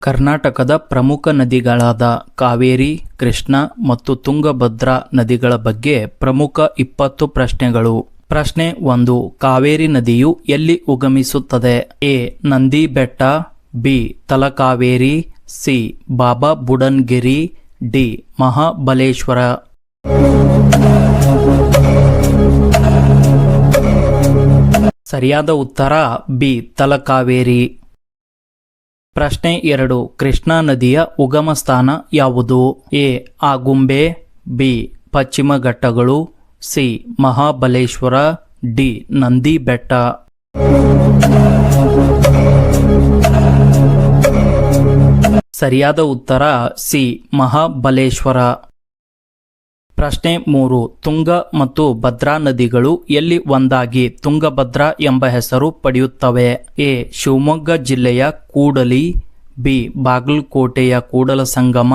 ಕರ್ನಾಟಕದ ಪ್ರಮುಖ ನದಿಗಳಾದ ಕಾವೇರಿ, ಕೃಷ್ಣ ಮತ್ತು ತುಂಗಭದ್ರಾ ನದಿಗಳ ಬಗ್ಗೆ ಪ್ರಮುಖ 20 ಪ್ರಶ್ನೆಗಳು. ಪ್ರಶ್ನೆ 1. ಕಾವೇರಿ ನದಿಯು ಎಲ್ಲಿ ಉಗಮಿಸುತ್ತದೆ? A. Nandi Betta, B. Talakaveri, C. Baba Budangiri, D. Mahabaleshwar. ಸರಿಯಾದ ಉತ್ತರ ಬಿ. ತಲಕಾವೇರಿ. ಪ್ರಶ್ನೆ 2. ಕೃಷ್ಣಾ ನದಿಯ ಉಗಮ ಸ್ಥಾನ ಯಾವುದು? ಎ. ಆಗುಂಬೆ, ಬಿ. ಪಶ್ಚಿಮ ಘಟ್ಟಗಳು, ಸಿ. ಮಹಾಬಲೇಶ್ವರ, ಡಿ. ನಂದಿ ಬೆಟ್ಟ. ಸರಿಯಾದ ಉತ್ತರ ಸಿ. ಮಹಾಬಲೇಶ್ವರ. ಪ್ರಶ್ನೆ 3. ತುಂಗ ಮತ್ತು ಭದ್ರಾ ನದಿಗಳು ಎಲ್ಲಿ ಒಂದಾಗಿ ತುಂಗಭದ್ರಾ ಎಂಬ ಹೆಸರು ಪಡೆಯುತ್ತವೆ? ಎ. ಶಿವಮೊಗ್ಗ ಜಿಲ್ಲೆಯ ಕೂಡಲಿ, ಬಿ. ಬಾಗಲಕೋಟೆಯ ಕೂಡಲ ಸಂಗಮ,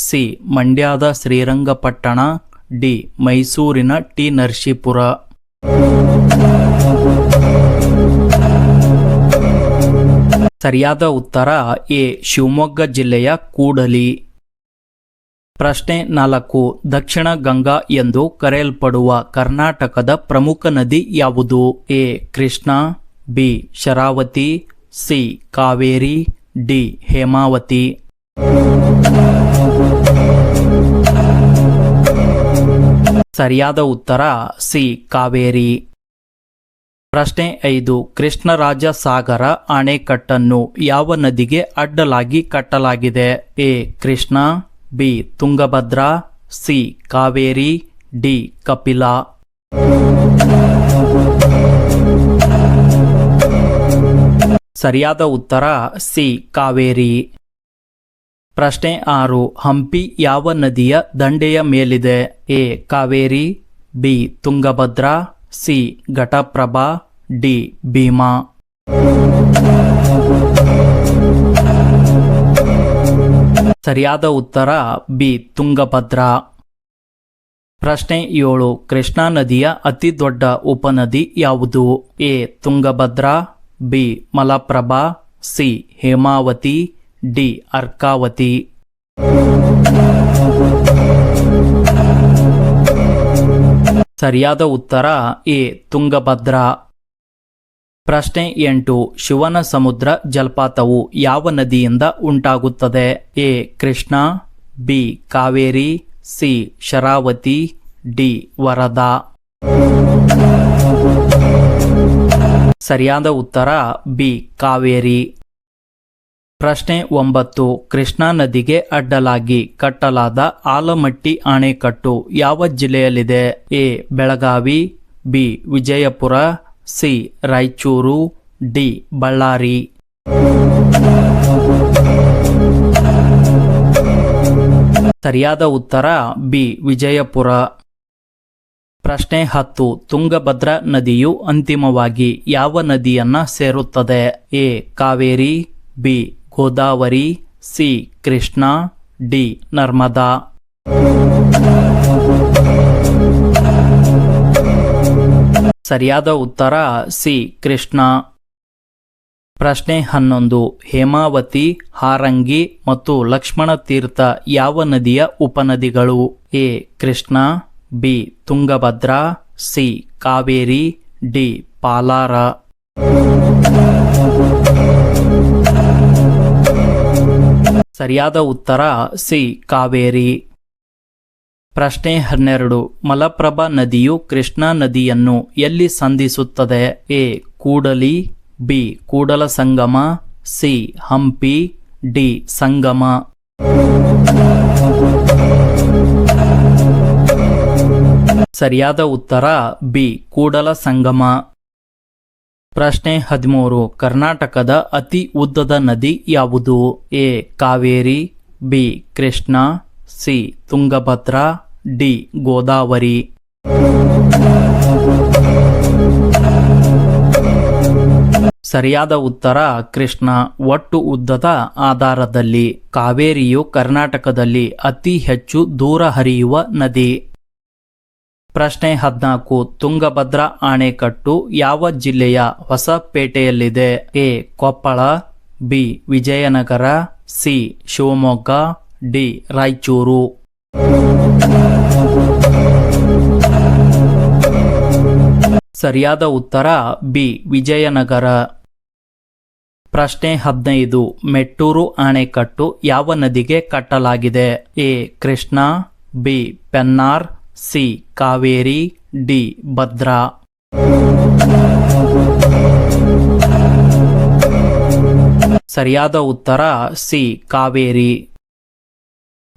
ಸಿ. ಮಂಡ್ಯದ ಶ್ರೀರಂಗಪಟ್ಟಣ, ಡಿ. ಮೈಸೂರಿನ ಟಿ. ನರಸೀಪುರ. ಸರಿಯಾದ ಉತ್ತರ ಎ. ಶಿವಮೊಗ್ಗ ಜಿಲ್ಲೆಯ ಕೂಡಲಿ. ಪ್ರಶ್ನೆ 4. ದಕ್ಷಿಣ ಗಂಗಾ ಎಂದು ಕರೆಯಲ್ಪಡುವ ಕರ್ನಾಟಕದ ಪ್ರಮುಖ ನದಿ ಯಾವುದು? A. Krishna, B. Sharavathi, C. Kaveri, D. Hemavathi. ಸರಿಯಾದ ಉತ್ತರ ಸಿ. ಕಾವೇರಿ. ಪ್ರಶ್ನೆ 5. ಕೃಷ್ಣರಾಜ ಸಾಗರ ಅಣೆಕಟ್ಟನ್ನು ಯಾವ ನದಿಗೆ ಅಡ್ಡಲಾಗಿ ಕಟ್ಟಲಾಗಿದೆ? A. Krishna, B. Tungabhadra, C. Kaveri, D. Kapila. ಸರಿಯಾದ ಉತ್ತರ ಸಿ. ಕಾವೇರಿ. ಪ್ರಶ್ನೆ 6. ಹಂಪಿ ಯಾವ ನದಿಯ ದಂಡೆಯ ಮೇಲಿದೆ? A. Kaveri, B. Tungabhadra, C. Ghataprabha, D. Bhima. ಸರಿಯಾದ ಉತ್ತರ ಬಿ. ತುಂಗಭದ್ರಾ. ಪ್ರಶ್ನೆ 7. ಕೃಷ್ಣಾ ನದಿಯ ಅತಿ ದೊಡ್ಡ ಉಪನದಿ ಯಾವುದು? A. Tungabhadra, B. Malaprabha, C. Hemavathi, D. Arkavathi. ಸರಿಯಾದ ಉತ್ತರ ಎ. ತುಂಗಭದ್ರಾ. ಪ್ರಶ್ನೆ 8. ಶಿವನ ಸಮುದ್ರ ಜಲಪಾತವು ಯಾವ ನದಿಯಿಂದ ಉಂಟಾಗುತ್ತದೆ? A. Krishna, B. Kaveri, C. Sharavathi, D. Varada. ಸರಿಯಾದ ಉತ್ತರ ಬಿ. ಕಾವೇರಿ. ಪ್ರಶ್ನೆ 9. ಕೃಷ್ಣಾ ನದಿಗೆ ಅಡ್ಡಲಾಗಿ ಕಟ್ಟಲಾದ ಆಲಮಟ್ಟಿ ಅಣೆಕಟ್ಟು ಯಾವ ಜಿಲ್ಲೆಯಲ್ಲಿದೆ? A. Belagavi, B. Vijayapura, C. Raichur, D. Ballari. ಸರಿಯಾದ ಉತ್ತರ ಬಿ. ವಿಜಯಪುರ. ಪ್ರಶ್ನೆ 10. ತುಂಗಭದ್ರಾ ನದಿಯು ಅಂತಿಮವಾಗಿ ಯಾವ ನದಿಯನ್ನ ಸೇರುತ್ತದೆ? A. Kaveri, B. Godavari, C. Krishna, D. Narmada. ಸರಿಯಾದ ಉತ್ತರ ಸಿ. ಕೃಷ್ಣ. ಪ್ರಶ್ನೆ 11. ಹೇಮಾವತಿ, ಹಾರಂಗಿ ಮತ್ತು ಲಕ್ಷ್ಮಣ ತೀರ್ಥ ಯಾವ ನದಿಯ ಉಪನದಿಗಳು? A. Krishna, B. Tungabhadra, C. Kaveri, D. Palar. ಸರಿಯಾದ ಉತ್ತರ ಸಿ. ಕಾವೇರಿ. ಪ್ರಶ್ನೆ 12. ಮಲಪ್ರಭಾ ನದಿಯು ಕೃಷ್ಣಾ ನದಿಯನ್ನು ಎಲ್ಲಿ ಸಂಧಿಸುತ್ತದೆ? A. Kudali, B. Kudala Sangama, C. Hampi, D. Sangama. ಸರಿಯಾದ ಉತ್ತರ ಬಿ. ಕೂಡಲ ಸಂಗಮ. ಪ್ರಶ್ನೆ 13. ಕರ್ನಾಟಕದ ಅತಿ ಉದ್ದದ ನದಿ ಯಾವುದು? A. Kaveri, B. Krishna, C. Tungabhadra, D. Godavari. ಸರಿಯಾದ ಉತ್ತರ ಕೃಷ್ಣ. ಒಟ್ಟು ಉದ್ದದ ಆಧಾರದಲ್ಲಿ ಕಾವೇರಿಯು ಕರ್ನಾಟಕದಲ್ಲಿ ಅತಿ ಹೆಚ್ಚು ದೂರ ಹರಿಯುವ ನದಿ. ಪ್ರಶ್ನೆ 14. ತುಂಗಭದ್ರಾ ಅಣೆಕಟ್ಟು ಯಾವ ಜಿಲ್ಲೆಯ ಹೊಸಪೇಟೆಯಲ್ಲಿದೆ? A. Koppal, B. Vijayanagara, C Shivamogga, D Raichur. ಸರಿಯಾದ ಉತ್ತರ ಬಿ ವಿಜಯನಗರ. ಪ್ರಶ್ನೆ 15. ಮೆಟ್ಟೂರು ಅಣೆಕಟ್ಟು ಯಾವ ನದಿಗೆ ಕಟ್ಟಲಾಗಿದೆ? A Krishna, B Pennar, C Kaveri, D Bhadra. ಸರಿಯಾದ ಉತ್ತರ ಸಿ ಕಾವೇರಿ.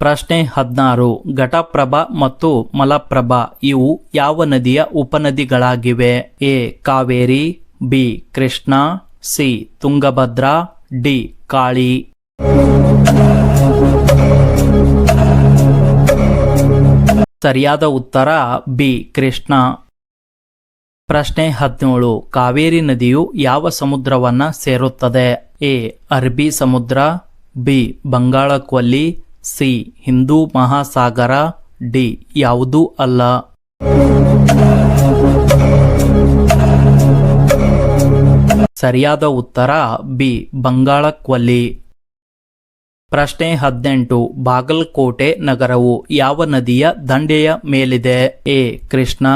ಪ್ರಶ್ನೆ 16. ಘಟಪ್ರಭಾ ಮತ್ತು ಮಲಪ್ರಭಾ ಇವು ಯಾವ ನದಿಯ ಉಪನದಿಗಳಾಗಿವೆ? A Kaveri, B Krishna, C Tungabhadra, D Kali. ಸರಿಯಾದ ಉತ್ತರ ಬಿ ಕೃಷ್ಣಾ. ಪ್ರಶ್ನೆ 17. ಕಾವೇರಿ ನದಿಯು ಯಾವ ಸಮುದ್ರವನ್ನ ಸೇರುತ್ತದೆ? ಎ ಅರಬ್ಬಿ ಸಮುದ್ರ, ಬಿ ಬಂಗಾಳಕೊಲ್ಲಿ, ಸಿ ಹಿಂದೂ ಮಹಾಸಾಗರ, ಡಿ ಯಾವುದೂ ಅಲ್ಲ. ಸರಿಯಾದ ಉತ್ತರ ಬಿ ಬಂಗಾಳಕೊಲ್ಲಿ. ಪ್ರಶ್ನೆ 18. ಬಾಗಲಕೋಟೆ ನಗರವು ಯಾವ ನದಿಯ ದಂಡೆಯ ಮೇಲಿದೆ? A Krishna,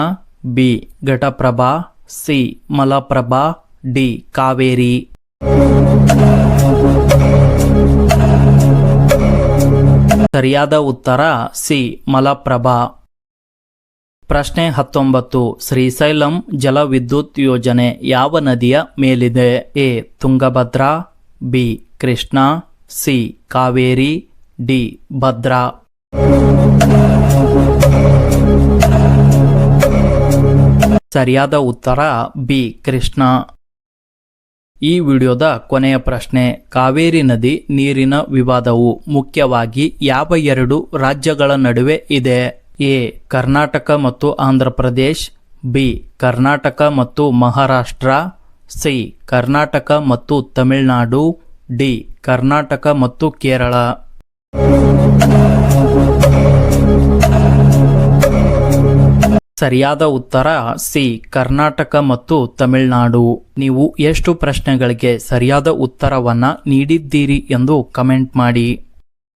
B Ghataprabha, C Malaprabha, D Kaveri. ಸರಿಯಾದ ಉತ್ತರ ಸಿ ಮಲಪ್ರಭಾ. ಪ್ರಶ್ನೆ 19. ಶ್ರೀಶೈಲಂ ಜಲವಿದ್ಯುತ್ ಯೋಜನೆ ಯಾವ ನದಿಯ ಮೇಲಿದೆ? A Tungabhadra, B Krishna, C Kaveri, D Bhadra. ಸರಿಯಾದ ಉತ್ತರ ಬಿ ಕೃಷ್ಣಾ. ಈ ವಿಡಿಯೋದ ಕೊನೆಯ ಪ್ರಶ್ನೆ. ಕಾವೇರಿ ನದಿ ನೀರಿನ ವಿವಾದವು ಮುಖ್ಯವಾಗಿ ಯಾವ ಎರಡು ರಾಜ್ಯಗಳ ನಡುವೆ ಇದೆ? ಎ ಕರ್ನಾಟಕ ಮತ್ತು ಆಂಧ್ರ ಪ್ರದೇಶ್, ಬಿ ಕರ್ನಾಟಕ ಮತ್ತು ಮಹಾರಾಷ್ಟ್ರ, ಸಿ ಕರ್ನಾಟಕ ಮತ್ತು ತಮಿಳುನಾಡು, ಡಿ ಕರ್ನಾಟಕ ಮತ್ತು ಕೇರಳ. ಸರಿಯಾದ ಉತ್ತರ ಸಿ ಕರ್ನಾಟಕ ಮತ್ತು ತಮಿಳುನಾಡು. ನೀವು ಎಷ್ಟು ಪ್ರಶ್ನೆಗಳಿಗೆ ಸರಿಯಾದ ಉತ್ತರವನ್ನ ನೀಡಿದ್ದೀರಿ ಎಂದು ಕಮೆಂಟ್ ಮಾಡಿ.